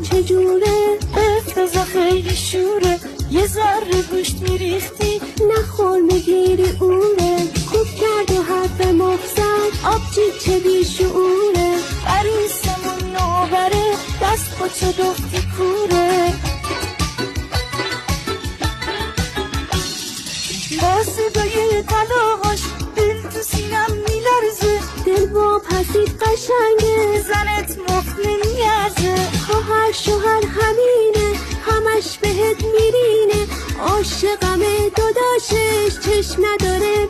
چجوره؟ افتضا خیلی شوره، یه ذره گوشت میریختی نخور میگیری اوره. خوب کرد و حرف مفزد آبجی چه بیشعوره. عروسمون نوبره دست با چه دفتی کوره. با صدای طلاقاش دل تو سینم میلرزه. دل با پسید قشنگه زنت مخ نمیارزه. خواهر شوهر همینه همش بهت میرینه. عاشقمه داداشش چشم نداره